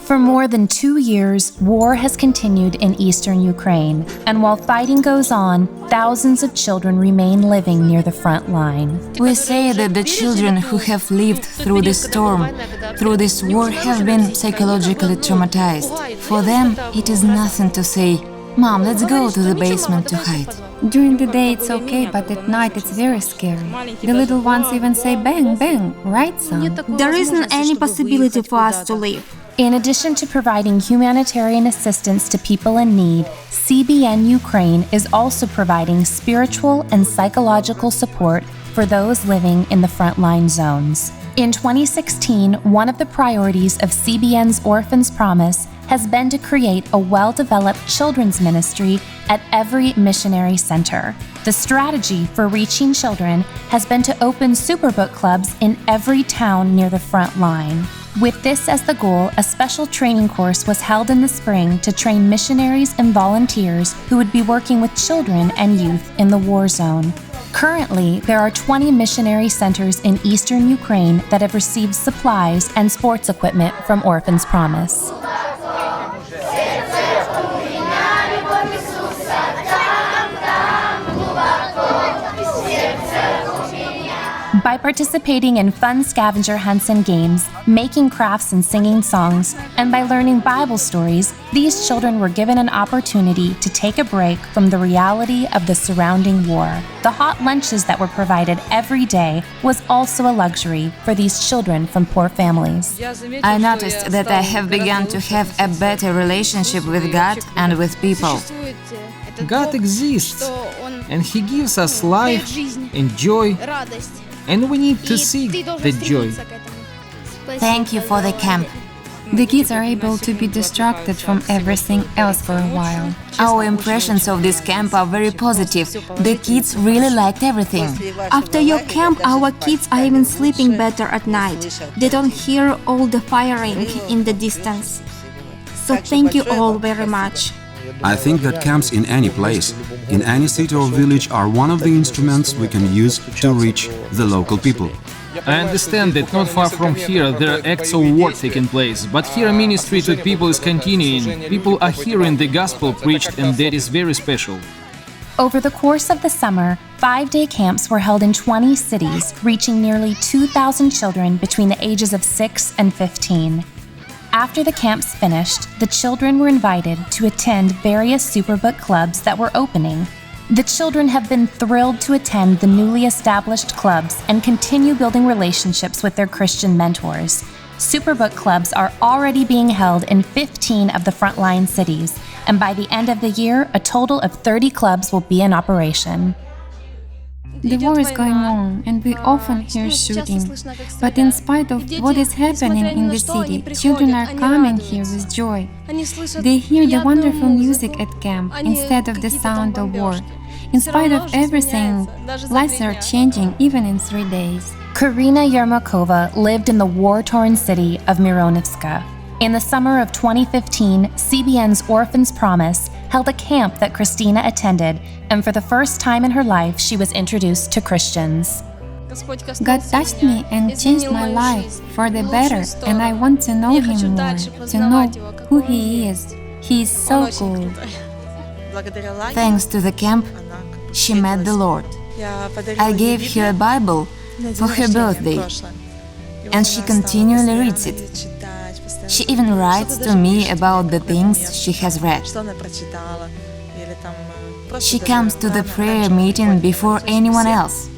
For more than 2 years, war has continued in eastern Ukraine, and while fighting goes on, thousands of children remain living near the front line. We say that the children who have lived through this storm, through this war, have been psychologically traumatized. For them, it is nothing to say, "Mom, let's go to the basement to hide." During the day it's okay, but at night it's very scary. The little ones even say bang, bang, right, son? There isn't any possibility for us to leave. In addition to providing humanitarian assistance to people in need, CBN Ukraine is also providing spiritual and psychological support for those living in the frontline zones. In 2016, one of the priorities of CBN's Orphans Promise has been to create a well-developed children's ministry at every missionary center. The strategy for reaching children has been to open Superbook clubs in every town near the front line. With this as the goal, a special training course was held in the spring to train missionaries and volunteers who would be working with children and youth in the war zone. Currently, there are 20 missionary centers in eastern Ukraine that have received supplies and sports equipment from Orphans Promise. By participating in fun scavenger hunts and games, making crafts and singing songs, and by learning Bible stories, these children were given an opportunity to take a break from the reality of the surrounding war. The hot lunches that were provided every day was also a luxury for these children from poor families. I noticed that I have begun to have a better relationship with God and with people. God exists, and He gives us life and joy, and we need to seek the joy. Thank you for the camp. The kids are able to be distracted from everything else for a while. Our impressions of this camp are very positive. The kids really liked everything. After your camp, our kids are even sleeping better at night. They don't hear all the firing in the distance. So thank you all very much. I think that camps in any place, in any city or village, are one of the instruments we can use to reach the local people. I understand that not far from here there are acts of war taking place, but here ministry to people is continuing. People are hearing the gospel preached, and that is very special. Over the course of the summer, 5-day camps were held in 20 cities, reaching nearly 2,000 children between the ages of 6 and 15. After the camps finished, the children were invited to attend various Superbook clubs that were opening. The children have been thrilled to attend the newly established clubs and continue building relationships with their Christian mentors. Superbook clubs are already being held in 15 of the frontline cities, and by the end of the year, a total of 30 clubs will be in operation. The war is going on, and we often hear shooting. But in spite of what is happening in the city, children are coming here with joy. They hear the wonderful music at camp instead of the sound of war. In spite of everything, lives are changing even in 3 days. Ermakova lived in the war-torn city of Mironovska. In the summer of 2015, CBN's Orphans Promise held a camp that Christina attended, and for the first time in her life, she was introduced to Christians. God touched me and changed my life for the better, and I want to know Him more, to know who He is. He is so cool. Thanks to the camp, she met the Lord. I gave her a Bible for her birthday, and she continually reads it. She even writes to me about the things she has read. She comes to the prayer meeting before anyone else,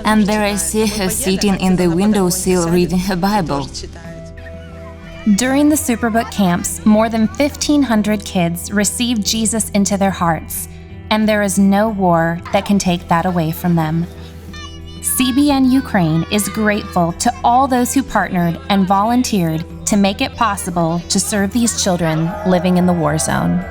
and there I see her sitting in the windowsill reading her Bible. During the Superbook camps, more than 1,500 kids received Jesus into their hearts, and there is no war that can take that away from them. CBN Ukraine is grateful to all those who partnered and volunteered to make it possible to serve these children living in the war zone.